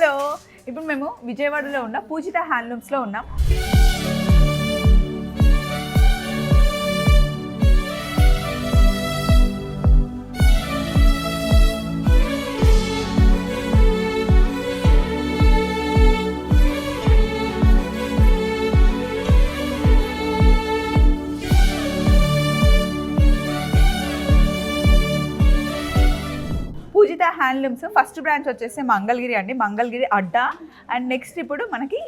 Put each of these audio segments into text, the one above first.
Hello, ఇప్పుడు మేము విజయవాడలో ఉన్న పూజిత హ్యాండ్లూమ్స్లో ఉన్నాం. పూజిత హ్యాండ్లూమ్స్ ఫస్ట్ బ్రాంచ్ వచ్చేసి మంగళగిరి అండి, మంగళగిరి అడ్డా. అండ్ నెక్స్ట్ ఇప్పుడు మనకి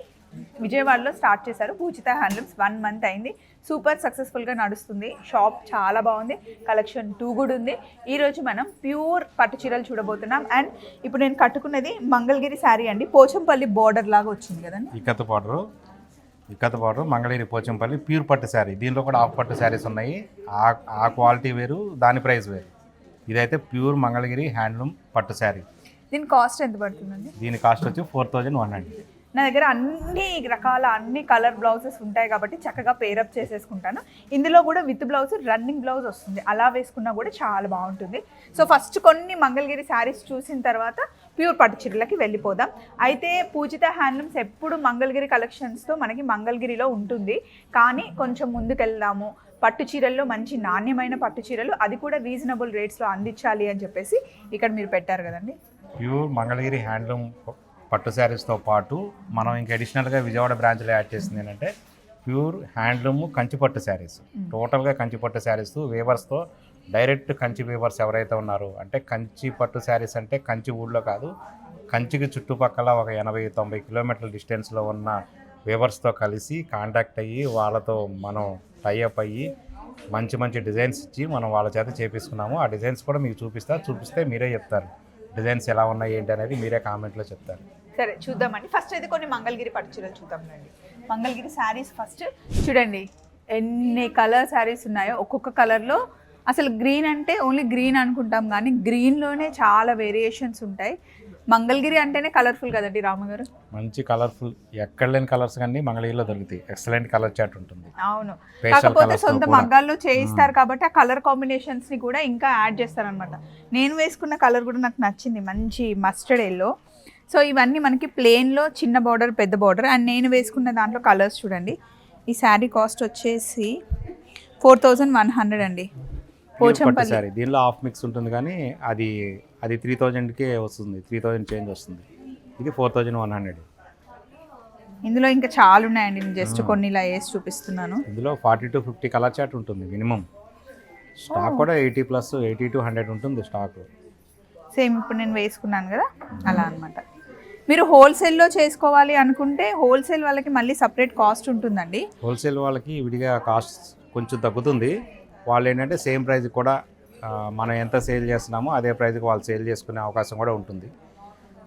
విజయవాడలో స్టార్ట్ చేశారు పూజిత హ్యాండ్లూమ్స్. 1 month అయింది. సూపర్ సక్సెస్ఫుల్గా నడుస్తుంది. షాప్ చాలా బాగుంది, కలెక్షన్ 2 కూడా ఉంది. ఈరోజు మనం ప్యూర్ పట్టు చీరలు చూడబోతున్నాం. అండ్ ఇప్పుడు నేను కట్టుకున్నది మంగళగిరి శారీ అండి, పోచంపల్లి బోర్డర్ లాగా వచ్చింది కదండి. ఇక్కత బార్డర్ మంగళగిరి పోచంపల్లి ప్యూర్ పట్టు శారీ. దీనిలో కూడా హాఫ్ పట్టు శారీస్ ఉన్నాయి. ఆ క్వాలిటీ వేరు, దాని ప్రైస్ వేరు. ఇదైతే ప్యూర్ మంగళగిరి హ్యాండ్లూమ్ పట్టు శారీ. దీని కాస్ట్ ఎంత పడుతుందండి? దీని కాస్ట్ వచ్చి 4100. నా దగ్గర అన్ని కలర్ బ్లౌజెస్ ఉంటాయి కాబట్టి చక్కగా పేరప్ చేసేసుకుంటాను. ఇందులో కూడా విత్ బ్లౌజ్, రన్నింగ్ బ్లౌజ్ వస్తుంది. అలా వేసుకున్నా కూడా చాలా బాగుంటుంది. సో ఫస్ట్ కొన్ని మంగళగిరి శారీస్ చూసిన తర్వాత ప్యూర్ పట్టు చీరలకి వెళ్ళిపోదాం. అయితే పూజిత హ్యాండ్లూమ్స్ ఎప్పుడు మంగళగిరి కలెక్షన్స్తో మనకి మంగళగిరిలో ఉంటుంది. కానీ కొంచెం ముందుకెళ్దాము, పట్టు చీరల్లో మంచి నాణ్యమైన పట్టు చీరలు, అది కూడా రీజనబుల్ రేట్స్లో అందించాలి అని చెప్పేసి ఇక్కడ మీరు పెట్టారు కదండి. ప్యూర్ మంగళగిరి హ్యాండ్లూమ్ పట్టు శారీస్తో పాటు మనం ఇంకా అడిషనల్గా విజయవాడ బ్రాంచ్లో యాడ్ చేసింది ఏంటంటే ప్యూర్ హ్యాండ్లూమ్ కంచి పట్టు శారీస్. టోటల్గా కంచి పట్టు శారీస్ వేవర్స్తో, డైరెక్ట్ కంచి వేవర్స్ ఎవరైతే ఉన్నారో, అంటే కంచి పట్టు శారీస్ అంటే కంచి ఊళ్ళో కాదు, కంచికి చుట్టుపక్కల ఒక 80-90 కిలోమీటర్ల డిస్టెన్స్లో ఉన్న వేవర్స్తో కలిసి కాంటాక్ట్ అయ్యి వాళ్ళతో మనం టైఅప్ అయ్యి మంచి డిజైన్స్ ఇచ్చి మనం వాళ్ళ చేత చేపిస్తున్నాము. ఆ డిజైన్స్ కూడా మీకు చూపిస్తే మీరే చెప్తారు డిజైన్స్ ఎలా ఉన్నాయి ఏంటి అనేది, మీరే కామెంట్లో చెప్తారు. సరే చూద్దామండి. ఫస్ట్ అయితే కొన్ని మంగళగిరి పట్టు చీరలు చూద్దామండి. మంగళగిరి శారీస్ ఫస్ట్ చూడండి, ఎన్ని కలర్ శారీస్ ఉన్నాయో. ఒక్కొక్క కలర్లో అసలు గ్రీన్ అంటే ఓన్లీ గ్రీన్ అనుకుంటాం, కానీ గ్రీన్లోనే చాలా వేరియేషన్స్ ఉంటాయి. మంగళగిరి అంటేనే కలర్ఫుల్ కదండి రాము గారు. మంచి కలర్ఫుల్, ఎక్కడ లేని కలర్స్ కానీ మంగళగిరిలో దొరుకుతాయి. ఎక్సలెంట్ కలర్ చాట్ ఉంటుంది. అవును, కాకపోతే సొంత మగ్గాల్లో చేయిస్తారు కాబట్టి ఆ కలర్ కాంబినేషన్స్ని కూడా ఇంకా యాడ్ చేస్తారనమాట. నేను వేసుకున్న కలర్ కూడా నాకు నచ్చింది, మంచి మస్టర్డ్ ఎల్లో. సో ఇవన్నీ మనకి ప్లెయిన్లో చిన్న బార్డర్, పెద్ద బార్డర్. అండ్ నేను వేసుకున్న దాంట్లో కలర్స్ చూడండి. ఈ శారీ కాస్ట్ వచ్చేసి 4100 అండి. పోచంపల్లి శారీ. దీనిలో హాఫ్ మిక్స్ ఉంటుంది కానీ అది 3000కే వస్తుంది, 3000 చేంజ్ వస్తుంది. ఇది 4100. ఇందులో ఇంకా చాలా ఉన్నాయండి, నేను జస్ట్ కొన్ని ఇలా వేసి చూపిస్తున్నాను. ఇందులో 40-50 కలర్ చాట్ ఉంటుంది మినిమం. స్టాక్ కూడా 80+, 80-100 ఉంటుంది స్టాక్. సేమ్ ఇప్పుడు నేను వేసుకున్నాను కదా అలా అనమాట. మీరు హోల్సేల్లో చేసుకోవాలి అనుకుంటే హోల్సేల్ వాళ్ళకి మళ్ళీ సపరేట్ కాస్ట్ ఉంటుందండి. హోల్సేల్ వాళ్ళకి విడిగా కాస్ట్ కొంచెం తగ్గుతుంది. వాళ్ళు ఏంటంటే సేమ్ ప్రైస్ కూడా మనం ఎంత సేల్ చేస్తున్నామో అదే ప్రైస్కి వాళ్ళు సేల్ చేసుకునే అవకాశం కూడా ఉంటుంది.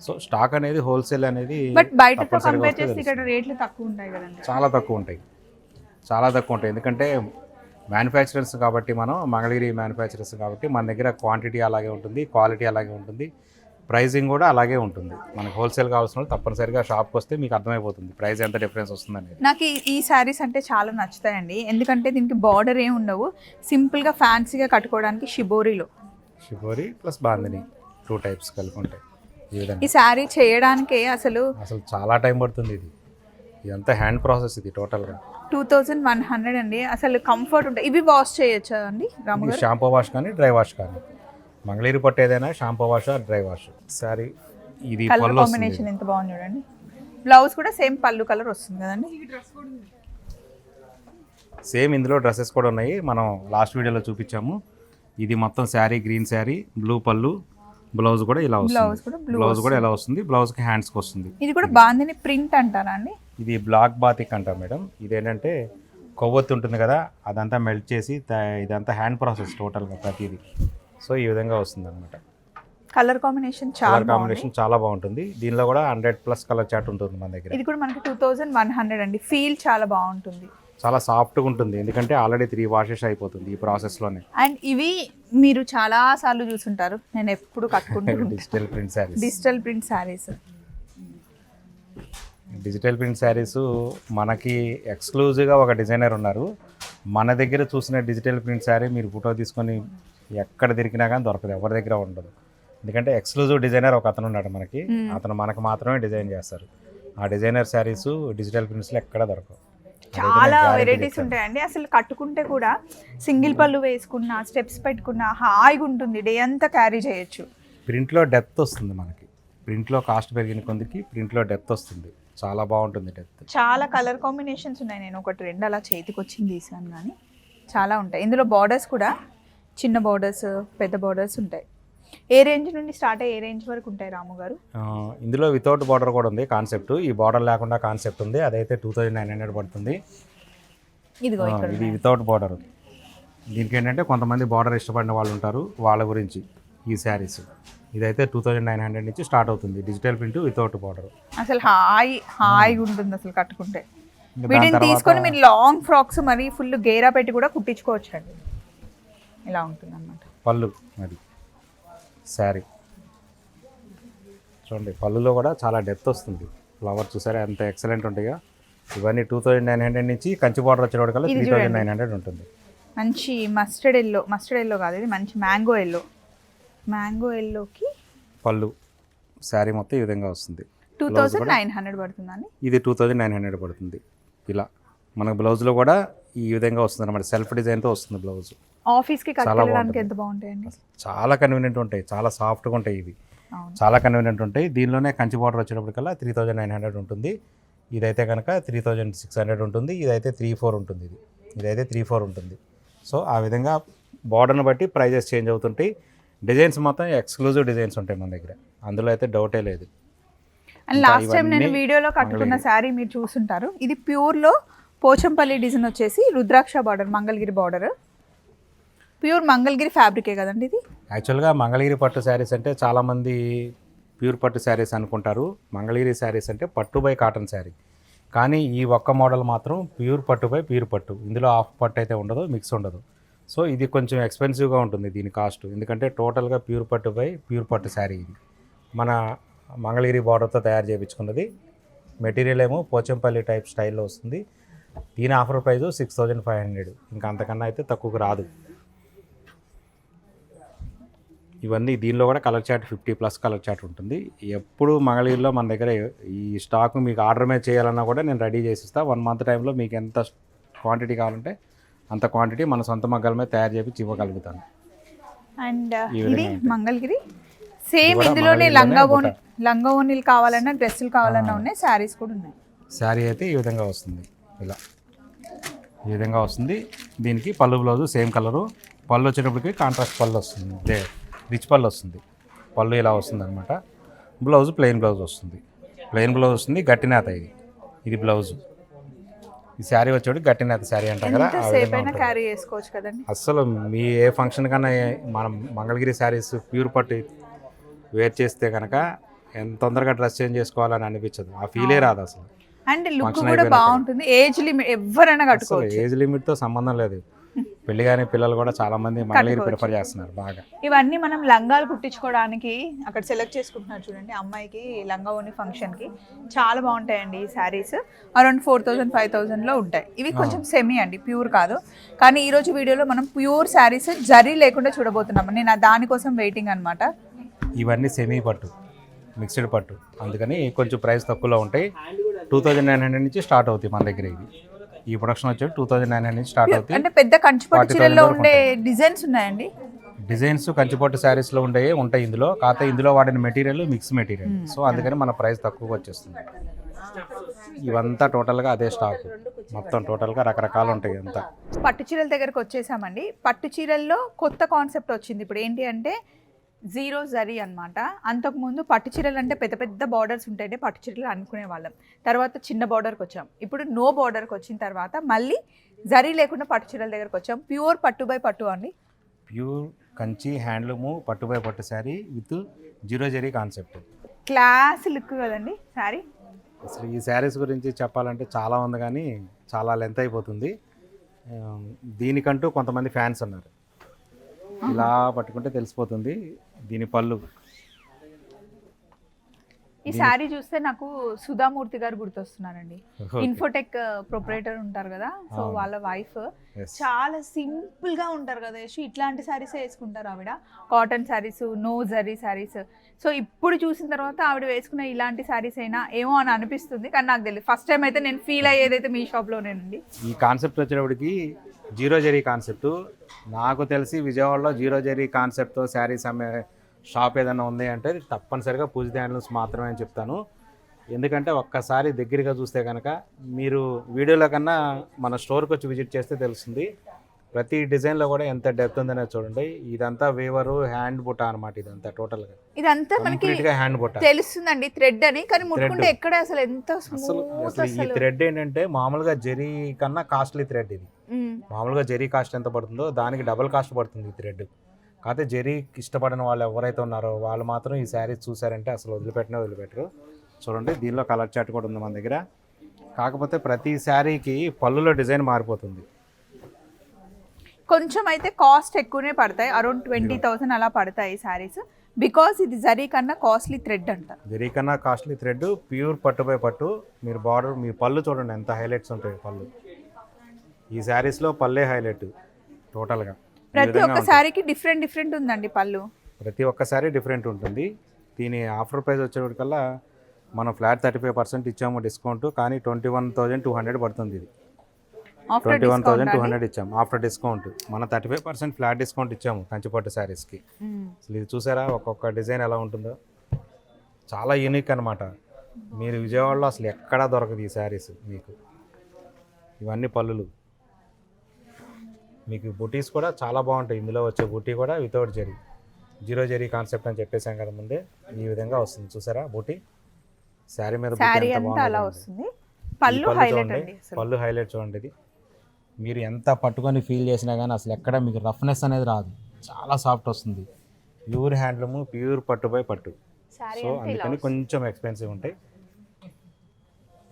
సో స్టాక్ అనేది హోల్సేల్ అనేది బట్ బయటతో కంపేర్ చేస్తే ఇక్కడ రేట్లు తక్కువ ఉంటాయి కదండి. చాలా తక్కువ ఉంటాయి. ఎందుకంటే మ్యానుఫ్యాక్చరర్స్ కాబట్టి, మనం మంగళగిరి మ్యానుఫ్యాక్చరర్స్ కాబట్టి మన దగ్గర క్వాంటిటీ అలాగే ఉంటుంది, క్వాలిటీ అలాగే ఉంటుంది, ప్రైజింగ్ కూడా అలాగే ఉంటుంది. మనకు హోల్సేల్ కావాల్సిన వాళ్ళు తప్పనిసరిగా షాప్కి వస్తే మీకు అర్థమైపోతుంది ప్రైస్ ఎంత డిఫరెన్స్ వస్తుంది అనేది. నాకు ఈ శారీస్ అంటే చాలా నచ్చుతాయండి, ఎందుకంటే దీనికి బార్డర్ ఏమి ఉండవు, సింపుల్గా ఫ్యాన్సీగా కట్టుకోవడానికి. షిబోరి ప్లస్ బాందిని 2 టైప్స్ కలిపి ఉంటాయి. ఈ శారీ చేయడానికే అసలు చాలా టైం పడుతుంది. ఇదంతా హ్యాండ్ ప్రాసెస్. ఇది టోటల్గా 2100 అండి. అసలు కంఫర్ట్ ఉంటాయి. ఇవి వాష్ చేయొచ్చా అండి రాము గారు? షాంపూ వాష్ కానీ డ్రై వాష్ కానీ, మంగళగిరి పట్టు ఏదైనా shampoo wash, dry wash. Sorry, ఇది కలర్ కాంబినేషన్ ఎంత బాగుంది చూడండి. బ్లౌజ్ కూడా సేమ్ పళ్ళు కలర్ వస్తుంది కదండి. సేమ్ ఇందులో డ్రెస్సెస్ కూడా ఉన్నాయి, మనం లాస్ట్ వీడియోలో చూపించాము. ఇది మొత్తం శారీ గ్రీన్ శారీ, బ్లూ పళ్ళు, బ్లౌజ్ కూడా ఇలా వస్తుంది. బ్లౌజ్ కూడా ఇలా వస్తుంది, బ్లౌజ్కి హ్యాండ్స్కి వస్తుంది. ఇది కూడా బాందిని ప్రింట్ అంటారా అండి? ఇది బ్లాక్ బాతిక్ అంటాం మేడం. ఇదేంటంటే కొవ్వొత్తి ఉంటుంది కదా, అదంతా మెల్ట్ చేసి ఇదంతా హ్యాండ్ ప్రాసెస్ టోటల్గా ప్రతిదీ. సో ఈ విధంగా వస్తుంది అనమాట. కలర్ కాంబినేషన్ చాలా బాగుంటుంది. దీనిలో కూడా 100+ కలర్ చాట్ ఉంటుంది మన దగ్గర. ఇది కూడా మనకి 2100 అండి. ఫీల్ చాలా బాగుంటుంది, చాలా సాఫ్ట్గా ఉంటుంది, ఎందుకంటే ఆల్రెడీ 3 వాషెస్ అయిపోతుంది ఈ ప్రాసెస్లోనే. అండ్ ఇవి మీరు చాలా సార్లు చూసుంటారు, నేను ఎప్పుడు కట్టుకుంటాను. Digital print sarees. Digital print sarees మనకి ఎక్స్క్లూజివ్గా ఒక డిజైనర్ ఉన్నారు. మన దగ్గర చూసిన డిజిటల్ ప్రింట్ శారీ మీరు ఫోటో తీసుకొని ఎక్కడ దొరికినా కానీ దొరకదు, ఎవరి దగ్గర ఉండదు. ఎందుకంటే ఎక్స్క్లూజివ్ డిజైనర్ ఒక అతను ఉన్నాడు మనకి, అతను మనకు మాత్రమే డిజైన్ చేస్తారు. ఆ డిజైనర్ శారీస్ డిజిటల్ ప్రింట్స్లో ఎక్కడ దొరకవు. చాలా వెరైటీస్ ఉంటాయండి. అసలు కట్టుకుంటే కూడా సింగిల్ పళ్ళు వేసుకున్నా, స్టెప్స్ పెట్టుకున్నా హాయిగా ఉంటుంది, డే అంతా క్యారీ చేయొచ్చు. ప్రింట్లో డెప్త్ వస్తుంది మనకి, ప్రింట్లో కాస్ట్ పెరిగిన కొందికి ప్రింట్లో డెప్త్ వస్తుంది, చాలా బాగుంటుంది డెప్త్. చాలా కలర్ కాంబినేషన్స్ ఉన్నాయి. నేను ఒకటి రెండు అలా చేతికి వచ్చింది తీసాను, కానీ చాలా ఉంటాయి. ఇందులో బార్డర్స్ కూడా చిన్న బార్డర్స్, పెద్ద బార్డర్స్ ఉంటాయి. ఏ రేంజ్ నుండి స్టార్ట్ అయ్యి ఏ రేంజ్ వరకు ఉంటాయి రాము గారు? ఇందులో వితౌట్ బార్డర్ కూడా ఉంది కాన్సెప్ట్. ఈ బార్డర్ లేకుండా కాన్సెప్ట్ ఉంది, అదైతే 2900 పడుతుంది. ఇదిగో ఇది వితౌట్ బార్డర్. దీనికి ఏంటంటే కొంతమంది బార్డర్ ఇష్టపడిన వాళ్ళు ఉంటారు, వాళ్ళ గురించి ఈ శారీస్. ఇదైతే 2900 నుంచి స్టార్ట్ అవుతుంది, డిజిటల్ ప్రింట్ వితౌట్ బార్డర్. అసలు హాయిగా ఉంటుంది అసలు కట్టుకుంటే. వీటిని తీసుకొని మీరు లాంగ్ ఫ్రాక్స్ మరి ఫుల్ గేరా పెట్టి కూడా కుట్టించుకోవచ్చు అండి. ఇలా ఉంటుంది అన్నమాట పళ్ళు. మరి శారీ చూడండి, పళ్ళులో కూడా చాలా డెప్త్ వస్తుంది. ఫ్లవర్ చూసారా ఎంత ఎక్సలెంట్ ఉంటాయో. ఇవన్నీ 2900 నుంచి కంచి బార్డర్ వచ్చేవాడికల్లా 3900 ఉంటుంది. మంచి మస్టర్డ్ ఎల్లో కాదు, ఇది మంచి మ్యాంగో ఎల్లోకి పళ్ళు. శారీ మొత్తం ఈ విధంగా వస్తుంది. 2900 పడుతుందండి. ఇది 2900 పడుతుంది. ఇలా మన బ్లౌజ్లో కూడా ఈ విధంగా వస్తుంది అనమాట, సెల్ఫ్ డిజైన్తో వస్తుంది బ్లౌజ్. ఆఫీస్కి కట్టుకోవడానికి ఎంత బాగుంటాయండి. చాలా కన్వీనియంట్ ఉంటాయి, చాలా సాఫ్ట్గా ఉంటాయి ఇవి, చాలా కన్వీనియంట్ ఉంటాయి. దీనిలోనే కంచి బార్డర్ వచ్చేటప్పటికల్లా 3900 ఉంటుంది. ఇదైతే కనుక 3600 ఉంటుంది. ఇదైతే 34 ఉంటుంది. ఇదైతే 34 ఉంటుంది. సో ఆ విధంగా బార్డర్ని బట్టి ప్రైజెస్ చేంజ్ అవుతుంటాయి. డిజైన్స్ మొత్తం ఎక్స్క్లూజివ్ డిజైన్స్ ఉంటాయి మన దగ్గర, అందులో అయితే డౌటే లేదు. అండ్ లాస్ట్ టైం నేను వీడియోలో కట్టుకున్న శారీ మీరు చూసుంటారు. ఇది ప్యూర్లో పోచంపల్లి డిజైన్ వచ్చేసి Rudraksha border, Mangalagiri border. Pure Mangalagiri ఫ్యాబ్రికే కదండి ఇది. యాక్చువల్గా మంగళగిరి పట్టు శారీస్ అంటే చాలామంది ప్యూర్ పట్టు శారీస్ అనుకుంటారు. మంగళగిరి శారీస్ అంటే పట్టు బై కాటన్ శారీ, కానీ ఈ ఒక్క మోడల్ మాత్రం ప్యూర్ పట్టు బై ప్యూర్ పట్టు. ఇందులో హాఫ్ పట్టు అయితే ఉండదు, మిక్స్ ఉండదు. సో ఇది కొంచెం ఎక్స్పెన్సివ్గా ఉంటుంది దీని కాస్ట్, ఎందుకంటే టోటల్గా ప్యూర్ పట్టు బై ప్యూర్ పట్టు శారీ. ఇది మన మంగళగిరి బార్డర్తో తయారు చేయించుకున్నది. మెటీరియల్ ఏమో పోచంపల్లి టైప్ స్టైల్లో వస్తుంది. దీని ఆఫర్ ప్రైస్ 6500, ఇంకా అంతకన్నా అయితే తక్కువకు రాదు. ఇవన్నీ దీనిలో కూడా కలర్ చార్ట్ 50+ కలర్ చార్ట్ ఉంటుంది. ఎప్పుడు మంగళగిరిలో మన దగ్గర ఈ స్టాక్ మీకు ఆర్డర్ మీద చేయాలన్నా కూడా నేను రెడీ చేసి ఇస్తాను. 1 మంత్ టైంలో మీకు ఎంత క్వాంటిటీ కావాలంటే అంత క్వాంటిటీ మన సొంత మగ్గల మీద తయారు చేసి ఇవ్వగలుగుతాను. అండ్ ఇది మంగళగిరి సేమ్ ఇందులోనే లంగా ఓనీలు కావాలన్నా డ్రెస్సులు కావాలన్నా ఉన్నాయి, శారీస్ కూడా ఉన్నాయి. శారీ అయితే ఈ విధంగా వస్తుంది, ఇలా ఈ విధంగా వస్తుంది. దీనికి పళ్ళు బ్లౌజు సేమ్ కలరు. పళ్ళు వచ్చేటప్పటికి కాంట్రాస్ట్ పళ్ళు వస్తుంది, రిచ్ పళ్ళు వస్తుంది. పళ్ళు ఇలా వస్తుంది అనమాట. బ్లౌజ్ ప్లెయిన్ బ్లౌజ్ వస్తుంది, గట్టినేత. ఇది బ్లౌజు. ఈ శారీ వచ్చేటి గట్టినేత శారీ అంటాం కదా, క్యారీ చేసుకోవచ్చు కదండి. అస్సలు మీ ఏ ఫంక్షన్ కన్నా మనం మంగళగిరి శారీస్ ప్యూర్ పట్టు వేర్ చేస్తే కనుక ఎంత తొందరగా డ్రెస్ చేంజ్ చేసుకోవాలని అనిపించదు, ఆ ఫీలే రాదు అసలు. అండ్ లుక్ కూడా బాగుంటుంది. ఏజ్ లిమిట్ ఎవరైనా కట్టుకోవచ్చు, ఏజ్ లిమిట్తో సంబంధం లేదు. పెళ్లి కానీ పిల్లలు కూడా చాలా మంది మంగళగిరి ప్రిఫర్ చేస్తున్నారు బాగా. ఇవన్నీ మనం లంగాలు కుట్టించుకోవడానికి అక్కడ సెలెక్ట్ చేసుకుంటున్నారు చూడండి. అమ్మాయికి లంగా ఓని ఫంక్షన్కి చాలా బాగుంటాయండి ఈ శారీస్. అరౌండ్ 4000-5000లో ఉంటాయి. ఇవి కొంచెం సెమీ అండి, ప్యూర్ కాదు. కానీ ఈరోజు వీడియోలో మనం ప్యూర్ శారీస్ జరీ లేకుండా చూడబోతున్నాము. నేను దానికోసం వెయిటింగ్ అనమాట. ఇవన్నీ సెమీ పట్టు, మిక్స్డ్ పట్టు, అందుకని కొంచెం ప్రైస్ తక్కువలో ఉంటాయి. 2900 నుంచి స్టార్ట్ అవుతాయి మన దగ్గర. ఇవి ఈ ప్రొడక్షన్ వచ్చి 2900 నుంచి స్టార్ట్ అవుతాయి. అంటే పెద్ద కంచిపట్టు చీరల్లో ఉండే డిజైన్స్ ఉన్నాయండి. డిజైన్స్ కంచిపట్టు శారీస్లో ఉంటాయి ఇందులో. కాకపోతే ఇందులో వాడిన మెటీరియల్ మిక్స్ మెటీరియల్, సో అందుకని మన ప్రైస్ తక్కువగా వచ్చేస్తుంది. ఇవంతా టోటల్గా అదే స్టాక్, మొత్తం టోటల్గా రకరకాలు ఉంటాయి అంతా. పట్టు చీరల దగ్గరకు వచ్చేసామండి. పట్టు చీరల్లో కొత్త కాన్సెప్ట్ వచ్చింది ఇప్పుడు. ఏంటి అంటే జీరో జరీ అనమాట. అంతకుముందు పట్టు చీరలు అంటే పెద్ద పెద్ద బార్డర్స్ ఉంటాయంటే పట్టు చీరలు అనుకునే వాళ్ళం. తర్వాత చిన్న బార్డర్కి వచ్చాం, ఇప్పుడు నో బార్డర్కి వచ్చిన తర్వాత మళ్ళీ జరీ లేకుండా పట్టు చీరల దగ్గరకు వచ్చాం. ప్యూర్ పట్టు బై పట్టు అండి, ప్యూర్ కంచి హ్యాండ్లూము పట్టు బై పట్టు sari with zero zari concept. Class look కదండి శారీ. అసలు ఈ శారీస్ గురించి చెప్పాలంటే చాలా ఉంది, కానీ చాలా లెంత్ అయిపోతుంది. దీనికంటూ కొంతమంది ఫ్యాన్స్ ఉన్నారు, ఇలా పట్టుకుంటే తెలిసిపోతుంది. దీని పళ్ళు ఈ శారీ చూస్తే నాకు సుధామూర్తి గారు గుర్తొస్తున్నారండి. ఇన్ఫోటెక్ ప్రొపరేటర్ ఉంటారు కదా, సో వాళ్ళ వైఫ్ చాలా సింపుల్ గా ఉంటారు కదా యశు, ఇట్లాంటి శారీసే వేసుకుంటారు ఆవిడ, cotton saris, no zari saris. So ఇప్పుడు చూసిన తర్వాత ఆవిడ వేసుకున్న ఇలాంటి శారీస్ అయినా ఏమో అని అనిపిస్తుంది, కానీ నాకు తెలియదు. ఫస్ట్ టైం అయితే నేను ఫీల్ అయ్యేదైతే మీ షాప్లోనేనండి. ఈ కాన్సెప్ట్ వచ్చేటప్పటికి జీరో జరీ కాన్సెప్ట్. నాకు తెలిసి విజయవాడలో జీరో జరీ కాన్సెప్ట్తో శారీస్ అమ్మే షాప్ ఏదైనా ఉంది అంటే తప్పనిసరిగా పూజిత హ్యాండ్లూమ్స్ మాత్రమే అని చెప్తాను. ఎందుకంటే ఒక్కసారి దగ్గరగా చూస్తే కనుక మీరు వీడియోలో కన్నా మన స్టోర్కి వచ్చి విజిట్ చేస్తే తెలుస్తుంది. ప్రతి డిజైన్లో కూడా ఎంత డెప్త్ ఉందనే చూడండి. ఇదంతా వేవరు హ్యాండ్ బుట్ట అనమాట. ఇదంతా టోటల్గా ఇదంతా మనకి హ్యాండ్ బుట్ట తెలుస్తుందండి, థ్రెడ్ అని. కానీ ముట్టుకుంటే ఎక్కడ అసలు ఎంత అసలు ఈ థ్రెడ్ ఏంటంటే మామూలుగా జరీ కన్నా కాస్ట్లీ థ్రెడ్ ఇది. మామూలుగా జరీ కాస్ట్ ఎంత పడుతుందో దానికి డబుల్ కాస్ట్ పడుతుంది ఈ థ్రెడ్. కాకపోతే జరీ ఇష్టపడిన వాళ్ళు ఎవరైతే ఉన్నారో వాళ్ళు మాత్రం ఈ శారీస్ చూసారంటే అసలు వదిలిపెట్టరు. చూడండి, దీనిలో కలర్ చార్ట్ కూడా ఉంది మన దగ్గర. కాకపోతే ప్రతి శారీకి పళ్ళులో డిజైన్ మారిపోతుంది. కొంచెం అయితే కాస్ట్ ఎక్కువనే పడతాయి, అరౌండ్ 20,000 అలా పడతాయి శారీస్. బికాస్ ఇది జరీ కన్నా కాస్ట్లీ థ్రెడ్ అంట. జరీ కన్నా కాస్ట్లీ థ్రెడ్, ప్యూర్ పట్టు బై పట్టు. మీరు బార్డర్, మీ పళ్ళు చూడండి ఎంత హైలైట్స్ ఉంటాయి పళ్ళు. ఈ శారీస్లో పళ్ళే హైలైట్ టోటల్గా. ప్రతి ఒక్క శారీకి డిఫరెంట్ ఉందండి పళ్ళు. ప్రతి ఒక్క శారీ డిఫరెంట్ ఉంటుంది. దీని ఆఫర్ ప్రైస్ వచ్చేటికల్లా మనం ఫ్లాట్ 35% ఇచ్చాము డిస్కౌంట్, కానీ 21,200 పడుతుంది. ఇది 21,200 ఇచ్చాము ఆఫ్టర్ డిస్కౌంట్. మనం 35% ఫ్లాట్ డిస్కౌంట్ ఇచ్చాము కంచిపట్టు శారీస్కి. అసలు ఇది చూసారా ఒక్కొక్క డిజైన్ ఎలా ఉంటుందో, చాలా యూనిక్ అనమాట. మీరు విజయవాడలో అసలు ఎక్కడా దొరకదు ఈ శారీస్ మీకు. ఇవన్నీ పళ్ళులు. మీకు బుటీస్ కూడా చాలా బాగుంటాయి. ఇందులో వచ్చే బుటీ కూడా without zari, zero zari concept అని చెప్పేసాం కదా ముందే. ఈ విధంగా వస్తుంది చూసారా బుటీ. శారీ మీద పళ్ళు హైలైట్ చూడండి. ఇది మీరు ఎంత పట్టుకొని ఫీల్ చేసినా కానీ అసలు ఎక్కడ మీకు రఫ్నెస్ అనేది రాదు. చాలా సాఫ్ట్ వస్తుంది. ప్యూర్ హ్యాండ్లూమ్, ప్యూర్ పట్టు బై పట్టు. సో అందుకని కొంచెం ఎక్స్పెన్సివ్ ఉంటాయి.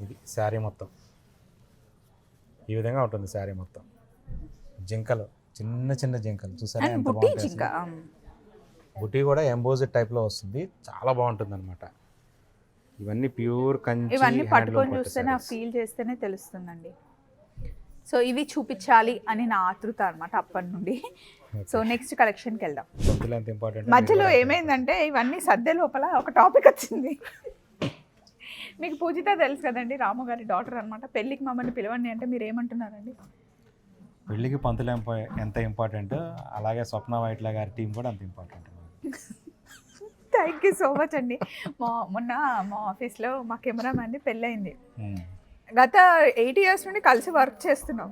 ఇది శారీ మొత్తం ఈ విధంగా ఉంటుంది. శారీ మొత్తం జింకలు, చిన్న జింకలు చూసారా ఎంత బాగుంటుంది. బుటీ కూడా ఎంబోజ్డ్ టైప్లో వస్తుంది, చాలా బాగుంటుంది అనమాట. ఇవన్నీ ప్యూర్ కంచి. ఇవన్నీ పట్టుకొని చూస్తేనే, ఫీల్ చేస్తేనే తెలుస్తుందండి. సో ఇవి చూపించాలి అని నా ఆతృత అనమాట అప్పటి నుండి. సో నెక్స్ట్ కలెక్షన్కి వెళ్దాం. మధ్యలో ఏమైందంటే ఇవన్నీ సర్దే లోపల ఒక టాపిక్ వచ్చింది. మీకు పూజిత తెలుసు కదండి, రాము గారి డాటర్ అనమాట. పెళ్ళికి మమ్మల్ని పిలవండి అంటే మీరు ఏమంటున్నారండి? పెళ్ళికి పంతులు ఎంత ఇంపార్టెంట్, అలాగే స్వప్న వైట్ల గారి టీం కూడా అంత important. Thank you so much అండి. మొన్న మా ఆఫీస్లో మా కెమెరామ్యాన్ది పెళ్ళయింది. గత 8 years నుండి కలిసి వర్క్ చేస్తున్నాం.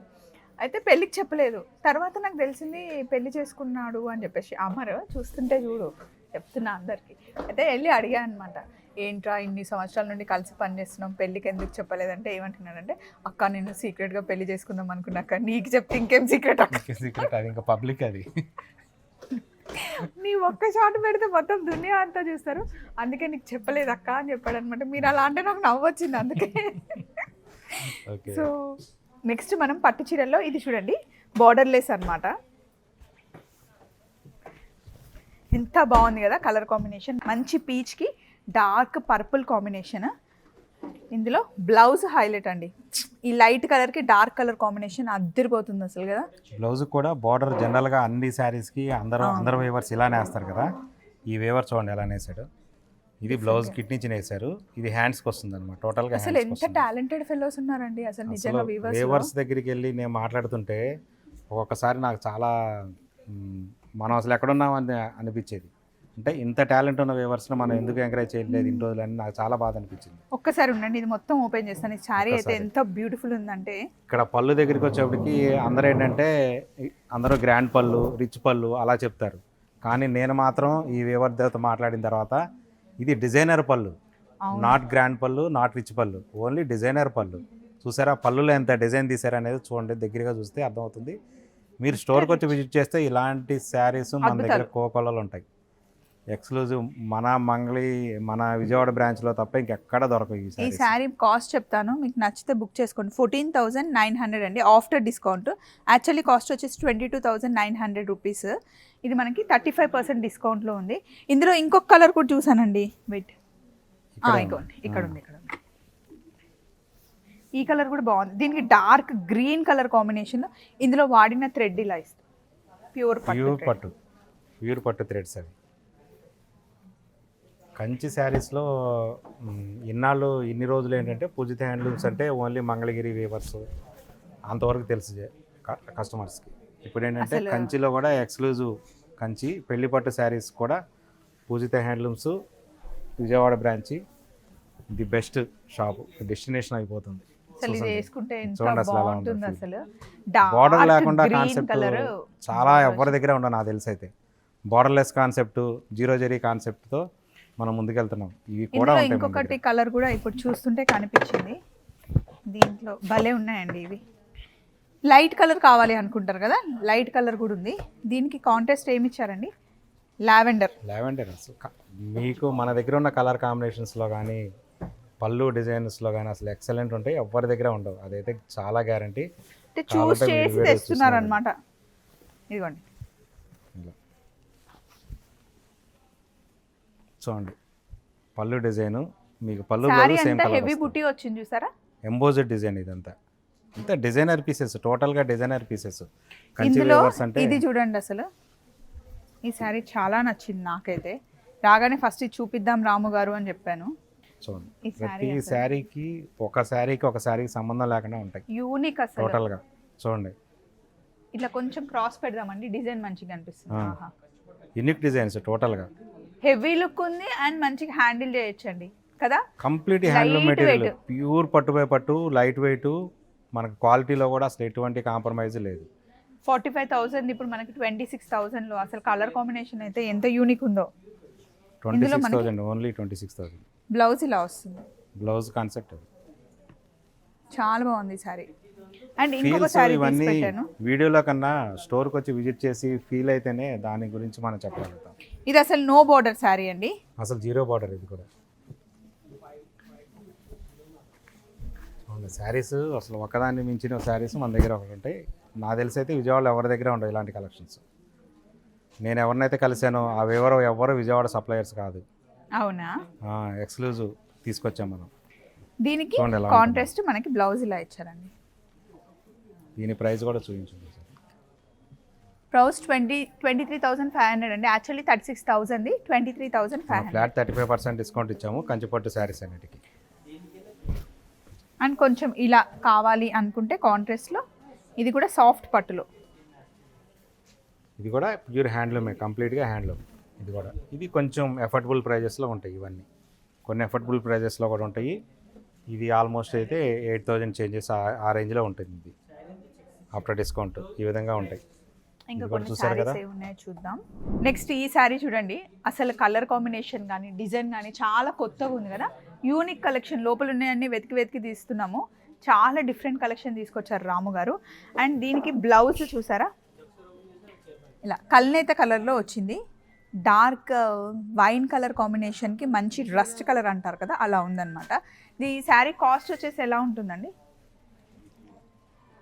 అయితే పెళ్ళికి చెప్పలేదు. తర్వాత నాకు తెలిసింది పెళ్లి చేసుకున్నాడు అని చెప్పేసి. అమరు చూస్తుంటే చూడు చెప్తున్నా అందరికీ. అయితే వెళ్ళి అడిగా అనమాట, ఏంట్రా ఇన్ని సంవత్సరాల నుండి కలిసి పనిచేస్తున్నాం, పెళ్ళికి ఎందుకు చెప్పలేదంటే ఏమంటున్నాడంటే, అక్క నేను సీక్రెట్గా పెళ్లి చేసుకుందాం అనుకున్నాక నీకు చెప్తే ఇంకేం సీక్రెట్ అక్క. సీక్రెట్ అది ఇంకా పబ్లిక్. అది నీ ఒక్క షాట్ పెడితే మొత్తం దునియా అంతా చూస్తారు, అందుకే నీకు చెప్పలేదు అక్క అని చెప్పాడు అనమాట. మీరు అలా అంటే నాకు నవ్వు వచ్చింది అందుకే. సో నెక్స్ట్ మనం పట్టు చీరల్లో ఇది చూడండి, బార్డర్లెస్ అనమాట. ఎంత బాగుంది కదా కలర్ కాంబినేషన్. మంచి పీచ్కి డార్క్ పర్పుల్ కాంబినేషన్. ఇందులో బ్లౌజ్ హైలైట్ అండి. ఈ లైట్ కలర్కి డార్క్ కలర్ కాంబినేషన్ అద్దరిపోతుంది అసలు కదా. బ్లౌజ్ కూడా బార్డర్ జనరల్గా అన్ని శారీస్కి అందరూ వేవర్స్ ఇలానే వేస్తారు కదా. ఈ వేవర్ చూడండి ఎలా వేసాడు. ఇది బ్లౌజ్ కిట్ నుంచి వేసారు. ఇది హ్యాండ్స్కి వస్తుంది అనమాట టోటల్గా. అసలు ఎంత టాలెంటెడ్ ఫెలోస్ ఉన్నారండి అసలు నిజంగా. వేవర్స్ దగ్గరికి వెళ్ళి నేను మాట్లాడుతుంటే ఒక్కొక్కసారి నాకు చాలా మనం అసలు ఎక్కడున్నామని అనిపించేది. అంటే ఇంత టాలెంట్ ఉన్న వేవర్స్ని మనం ఎందుకు ఎంకరేజ్ చేయలేదు ఇన్ని రోజులు అని నాకు చాలా బాధ అనిపించింది. ఒక్కసారి ఉండండి, ఇది మొత్తం ఓపెన్ చేస్తాను. ఈ శారీ అయితే ఎంత బ్యూటిఫుల్ ఉందంటే. ఇక్కడ పళ్ళు దగ్గరికి వచ్చేప్పటికి అందరూ ఏంటంటే అందరూ గ్రాండ్ పళ్ళు, రిచ్ పళ్ళు అలా చెప్తారు. కానీ నేను మాత్రం ఈ వేవర్ దేవత మాట్లాడిన తర్వాత ఇది డిజైనర్ పళ్ళు, నాట్ గ్రాండ్ పళ్ళు, నాట్ రిచ్ పళ్ళు, ఓన్లీ డిజైనర్ పళ్ళు. చూసారా పళ్ళులో ఎంత డిజైన్ తీసారు అనేది చూడండి, దగ్గరగా చూస్తే అర్థమవుతుంది. మీరు స్టోర్కి వచ్చి విజిట్ చేస్తే ఇలాంటి శారీస్ మన దగ్గర కోకొల్లలో ఉంటాయి. ఎక్స్క్లూజివ్ మన మంగళి, మన విజయవాడ బ్రాంచ్లో తప్ప ఇంకెక్కడ దొరకవు. ఈ శారీ కాస్ట్ చెప్తాను, మీకు నచ్చితే బుక్ చేసుకోండి. 14,900 అండి ఆఫ్టర్ డిస్కౌంట్. యాక్చువల్లీ కాస్ట్ వచ్చేసి 22,900 రూపీస్. ఇది మనకి 35% డిస్కౌంట్లో ఉంది. ఇందులో ఇంకొక కలర్ కూడా చూసానండి. వెయిట్, ఇగోండి ఇక్కడ ఉంది. ఈ కలర్ కూడా బాగుంది. దీనికి డార్క్ గ్రీన్ కలర్ కాంబినేషన్, ఇందులో వాడిన థ్రెడ్ ఇలా ఇస్తుంది. ప్యూర్ పట్టు థ్రెడ్స్ అవి. కంచి శారీస్లో ఇన్ని రోజులు ఏంటంటే పూజిత హ్యాండ్లూమ్స్ అంటే ఓన్లీ మంగళగిరి వీవర్స్ అంతవరకు తెలుసు కస్టమర్స్కి. ఇప్పుడు ఏంటంటే కంచిలో కూడా ఎక్స్క్లూజివ్ కంచి పెళ్లి పట్టు శారీస్ కూడా Poojitha handlooms Vijayawada branch the best shop, destination అయిపోతుంది. బార్డర్ లేకుండా కాన్సెప్ట్ చాలా ఎవరి దగ్గర ఉండదు నాకు తెలిసి. అయితే బార్డర్లెస్ కాన్సెప్ట్, జీరో జరీ కాన్సెప్ట్తో మనం ముందుకెళ్తున్నాం. ఇవి కూడా ఇంకొకటి కలర్ కూడా ఇప్పుడు చూస్తుంటే కనిపించింది. దీంట్లో భలే ఉన్నాయండి ఇవి. లైట్ కలర్ కావాలి అనుకుంటారు కదా, లైట్ కలర్ కూడా ఉంది. దీనికి కాంట్రాస్ట్ ఏమి ఇచ్చారండి? లావెండర్. మీకు మన దగ్గర ఉన్న కలర్ కాంబినేషన్స్లో కానీ పళ్ళు డిజైన్స్లో కానీ అసలు ఎక్సలెంట్ ఉంటాయి, ఎవరి దగ్గర ఉండవు. అదైతే చాలా గ్యారంటీ. చూస్ చేసి తెస్తున్నారు అనమాట. ఇదిగోండి చూడండి పళ్ళు డిజైన్, మీకు పళ్ళు హెవీ బుటీ వచ్చింది చూసారా, ఎంబోజ్డ్ డిజైన్. ఇదంతా ఇంత డిజైనర్ పీసెస్, టోటల్గా డిజైనర్ పీసెస్. ఇందులో ఇది చూడండి, అసలు ఈ శారీ చాలా నచ్చింది నాకైతే. రాగానే ఫస్ట్ ఇది చూపిద్దాం రాము గారు అని చెప్పాను. చూడండి ప్రతి శారీకి ఒక శారీకి సంబంధం లేకుండా ఉంటాయి, యూనిక్ అసలు టోటల్గా. చూడండి ఇట్లా కొంచెం క్రాస్ పెడదామండి, డిజైన్ మంచిగా అనిపిస్తుంది. యూనిక్ డిజైన్స్ టోటల్గా. హెవీ లుక్ ఉంది అండ్ మంచిగా హ్యాండిల్ చేయొచ్చండి కదా. కంప్లీట్ హ్యాండ్లూమ్ మెటీరియల్, ప్యూర్ పట్టు బై పట్టు, లైట్ వెయిట్. మనకు క్వాలిటీలో కూడా అసలు ఎటువంటి కాంప్రమైజ్ లేదు. 45,000 ఇప్పుడు మనకి 26,000లో. అసలు కలర్ కాంబినేషన్ అయితే ఎంత యూనిక్ ఉందో. 26,000 ఓన్లీ 26,000. బ్లౌజ్ ఇలా వస్తుంది, బ్లౌజ్ కాన్సెప్ట్ చాలా బాగుంది సారీ. అండ్ ఇంకొక సారీ పెట్టాను, వీడియోలో కన్నా స్టోర్కి వచ్చి విజిట్ చేసి ఫీల్ అయితేనే దాని గురించి మనం చెప్పగలుగుతాం. ఇది అసలు నో బోర్డర్ సారీ అండి, అసలు జీరో బార్డర్. ఇది కూడా శారీస్ అసలు ఒకదాన్ని మించిన శారీస్ మన దగ్గర ఒకటి ఉంటాయి. నాకు తెలిసి అయితే విజయవాడలో ఎవరి దగ్గర ఉండవు ఇలాంటి కలెక్షన్స్. నేను ఎవరినైతే కలిసానో ఎవరు విజయవాడ సప్లయర్స్ కాదు. అవునా? ఎక్స్క్లూజివ్ తీసుకొచ్చాం మనం. దీనికి కాంట్రాస్ట్ మనకి బ్లౌజ్ ఇలా ఇచ్చారండి. దీని ప్రైస్ కూడా చూపించండి. బ్లౌజ్ 23,500 అండి. యాక్చువల్లీ 36,000, 23,500. ఫ్లాట్ 35% డిస్కౌంట్ ఇచ్చాము కంచిపట్టు శారీస్ అన్నిటికీ. అండ్ కొంచెం ఇలా కావాలి అనుకుంటే కాంట్రాస్ట్లో ఇది కూడా సాఫ్ట్ పట్టులో. ఇది కూడా ప్యూర్ హ్యాండ్లూమే, కంప్లీట్గా హ్యాండ్లూమ్. ఇది కొంచెం ఎఫర్డబుల్ ప్రైజెస్లో ఉంటాయి. ఇవన్నీ కొన్ని ఎఫర్డబుల్ ప్రైజెస్లో కూడా ఉంటాయి. ఇది ఆల్మోస్ట్ అయితే 8,000 చేంజెస్ ఆ రేంజ్లో ఉంటుంది. ఇది ఆఫ్టర్ డిస్కౌంట్ ఈ విధంగా ఉంటాయి. ఇంకా కొన్ని సారీస్ ఏమున్నాయో చూద్దాం. నెక్స్ట్ ఈ శారీ చూడండి, అసలు కలర్ కాంబినేషన్ కానీ డిజైన్ కానీ చాలా కొత్తగా ఉంది కదా. యూనిక్ కలెక్షన్, లోపల ఉన్నాయన్నీ వెతికి తీస్తున్నాము. చాలా డిఫరెంట్ కలెక్షన్ తీసుకొచ్చారు రాము గారు. అండ్ దీనికి బ్లౌజ్ చూసారా, ఇలా కల్నేత కలర్లో వచ్చింది. డార్క్ వైన్ కలర్ కాంబినేషన్కి మంచి రస్ట్ కలర్ అంటారు కదా, అలా ఉందన్నమాట. ఈ శారీ కాస్ట్ వచ్చేసి ఎలా ఉంటుందండి?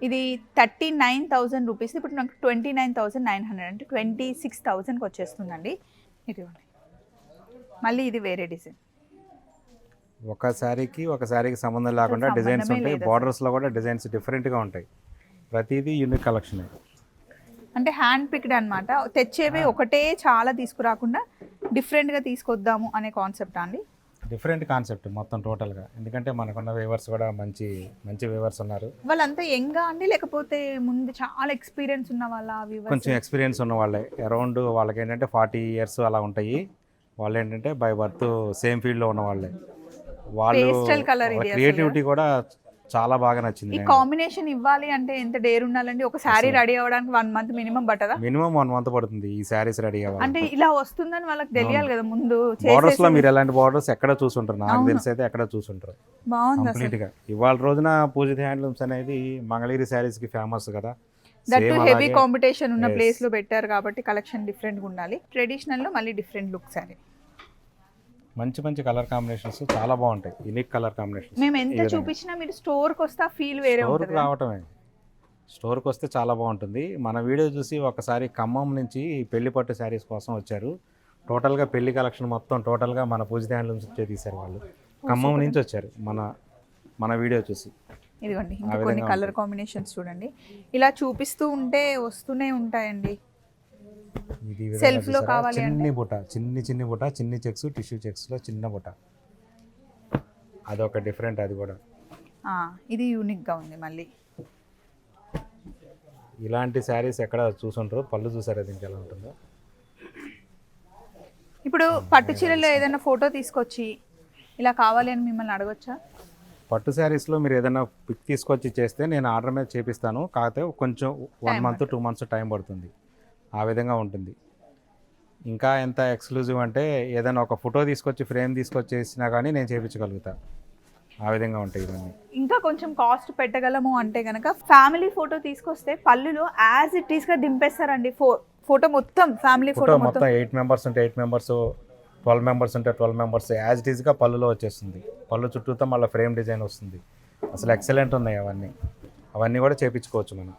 ఇది 39,000 రూపీస్. ఇప్పుడు నాకు 29,900 అంటే 26,000కి వచ్చేస్తుందండి. ఇదిగోండి, మళ్ళీ ఇది వేరే డిజైన్. ఒక శారీకి సంబంధం లేకుండా డిజైన్స్ ఉంటాయి. బార్డర్స్లో కూడా డిజైన్స్ డిఫరెంట్గా ఉంటాయి. ప్రతిదీ యూనిక్ కలెక్షన్. అంటే హ్యాండ్ పిక్డ్ అనమాట. తెచ్చేవి ఒకటే చాలా తీసుకురాకుండా డిఫరెంట్గా తీసుకొద్దాము అనే కాన్సెప్ట్ అండి. డిఫరెంట్ కాన్సెప్ట్ మొత్తం టోటల్గా. ఎందుకంటే మనకున్న వేవర్స్ కూడా మంచి వేవర్స్ ఉన్నారు. వాళ్ళంతా యంగా అండి, లేకపోతే ముందు చాలా ఎక్స్పీరియన్స్ ఉన్న వాళ్ళ? కొంచెం ఎక్స్పీరియన్స్ ఉన్న వాళ్ళే. అరౌండ్ వాళ్ళకి ఏంటంటే 40 years అలా ఉంటాయి. వాళ్ళు ఏంటంటే బై బర్త్ సేమ్ ఫీల్డ్లో ఉన్న వాళ్ళే. వాళ్ళు క్రియేటివిటీ కూడా చాలా బాగా నచ్చింది. ఈ కాంబినేషన్ ఇవ్వాలి అంటే ఎంత డేర్ ఉండాలండి? ఒక శారీ రెడీ అవ్వడానికి 1 month మినిమం పట్టదా? మినిమం 1 month పడుతుంది ఈ శారీస్ రెడీ అవ్వాలి అంటే. ఇలా వస్తుందని వాళ్ళకి తెలియాలి కదా ముందు. బార్డర్స్ లో మీరు ఎలాంటి బార్డర్స్ ఎక్కడ చూసుంటారు? నాకు తెలిసి అయితే ఎక్కడ చూసుంటారు. బాగుంది కంప్లీట్ గా. ఇవాళ రోజున పూజిత హ్యాండ్లూమ్స్ అనేది మంగళగిరి శారీస్ కి ఫేమస్ కదా. దట్టు హెవీ కాంపిటీషన్ ఉన్న ప్లేస్ లో పెట్టారు కాబట్టి కలెక్షన్ డిఫరెంట్ గా ఉండాలి. ట్రెడిషనల్ లో మళ్ళీ డిఫరెంట్ లుక్ శారీ. మంచి కలర్ కాంబినేషన్స్ చాలా బాగుంటాయి. Unique colour combinations. మేము ఎంత చూపించినా మీరు స్టోర్కి వస్తే ఫీల్ వేరే ఉంటుంది. రావటమే, స్టోర్కి వస్తే చాలా బాగుంటుంది. మన వీడియో చూసి ఒకసారి ఖమ్మం నుంచి పెళ్లి పట్టు శారీస్ కోసం వచ్చారు. టోటల్గా పెళ్లి కలెక్షన్ మొత్తం టోటల్గా మన పూజిత హ్యాండ్లూమ్స్ వచ్చే తీశారు వాళ్ళు. ఖమ్మం నుంచి వచ్చారు మన వీడియో చూసి. ఇదిగోండి ఇంకా కొన్ని కలర్ కాంబినేషన్స్ చూడండి. ఇలా చూపిస్తూ ఉంటే వస్తూనే ఉంటాయండి. ఇది సెల్ఫ్ లో కావాలి చిన్ని బుట్ట, చిన్ని బుట్ట, చిన్ని చెక్స్, టిష్యూ చెక్స్ లో చిన్న బుట్ట, అదొక డిఫరెంట్. అది కూడా ఇది యూనిక్ గా ఉంది. మళ్ళీ ఇలాంటి శారీస్ ఎక్కడ చూసుంటారో. పళ్ళు చూసారా దీనికి ఎలా ఉంటుందో. ఇప్పుడు పట్టు చీరలో ఏదైనా ఫోటో తీసుకొచ్చి ఇలా కావాలి అని మిమ్మల్ని అడగొచ్చా? పట్టు శారీస్లో మీరు ఏదైనా పిక్ తీసుకొచ్చి చేస్తే నేను ఆర్డర్ మీద చేపిస్తాను. కాకపోతే కొంచెం 1 month 2 months టైం పడుతుంది. ఆ విధంగా ఉంటుంది. ఇంకా ఎంత ఎక్స్క్లూజివ్ అంటే ఏదైనా ఒక ఫోటో తీసుకొచ్చి ఫ్రేమ్ తీసుకొచ్చి చేసినా కానీ నేను చేయించగలుగుతా. ఆ విధంగా ఉంటాయి ఇవన్నీ. ఇంకా కొంచెం కాస్ట్ పెట్టగలము అంటే కనుక ఫ్యామిలీ ఫోటో తీసుకొస్తే పళ్ళులో యాజ్ ఇట్ ఈస్ గా దింపేస్తారండి. ఫోటో మొత్తం ఫ్యామిలీ ఫోటో ఫోటో మొత్తం 8 members ఉంటే 8 members, 12 members ఉంటే 12 members యాజ్ ఇట్ ఈస్గా పళ్ళులో వచ్చేస్తుంది. పళ్ళు చుట్టూతో మళ్ళీ ఫ్రేమ్ డిజైన్ వస్తుంది. అసలు ఎక్సలెంట్ ఉన్నాయి అవన్నీ కూడా చేయించుకోవచ్చు మనం.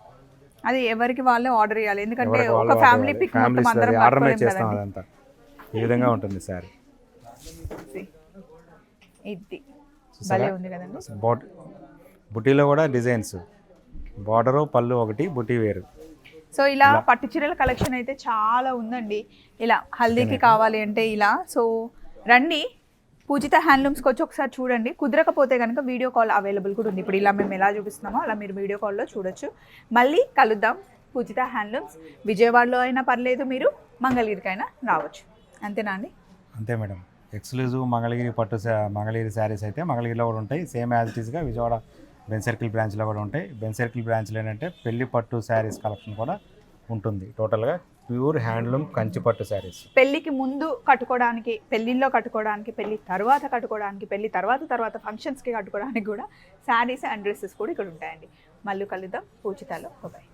అది ఎవరికి వాళ్ళే ఆర్డర్ చేయాలి. ఎందుకంటే ఒక ఫ్యామిలీ పిక్ మొత్తం అందరం ఆర్డర్ మీద పట్టుకోలేం చేస్తాం. కదండి. అదంతా ఈ విధంగా ఉంటుంది సారీ. ఇది భలే ఉంది కదండి. బుటీలో కూడా డిజైన్స్, బార్డరు పళ్ళు ఒకటి, బుటీ వేరు. సో ఇలా పట్టు చీరల కలెక్షన్ అయితే చాలా ఉందండి. ఇలా హల్దీకి కావాలి అంటే ఇలా. సో రండి పూజిత హ్యాండ్లూమ్స్కి వచ్చి ఒకసారి చూడండి. కుదరకపోతే కనుక వీడియో కాల్ అవైలబుల్ కూడా ఉంది. ఇప్పుడు ఇలా మేము ఎలా చూపిస్తున్నామో అలా మీరు వీడియో కాల్లో చూడొచ్చు. మళ్ళీ కలుద్దాం. పూజిత హ్యాండ్లూమ్స్ విజయవాడలో అయినా పర్లేదు, మీరు మంగళగిరికైనా రావచ్చు. అంతేనా అండి? అంతే మేడం. ఎక్స్క్లూజివ్ మంగళగిరి శారీస్ అయితే మంగళగిరిలో కూడా ఉంటాయి. సేమ్ యాజ్ ఇట్ ఈస్గా విజయవాడ బెన్ సర్కిల్ బ్రాంచ్లో కూడా ఉంటాయి. బెన్ సర్కిల్ బ్రాంచ్లో ఏంటంటే పెళ్లి పట్టు శారీస్ కలెక్షన్ కూడా ఉంటుంది. టోటల్గా ప్యూర్ హ్యాండ్లూమ్ కంచి పట్టు శారీస్. పెళ్లికి ముందు కట్టుకోవడానికి, పెళ్లిల్లో కట్టుకోవడానికి, పెళ్లి తర్వాత కట్టుకోవడానికి, పెళ్లి తర్వాత ఫంక్షన్స్కి కట్టుకోవడానికి కూడా శారీస్ అండ్ డ్రెస్సెస్ కూడా ఇక్కడ ఉంటాయండి. మళ్ళీ కలుద్దాం పూజితలో. బాయ్.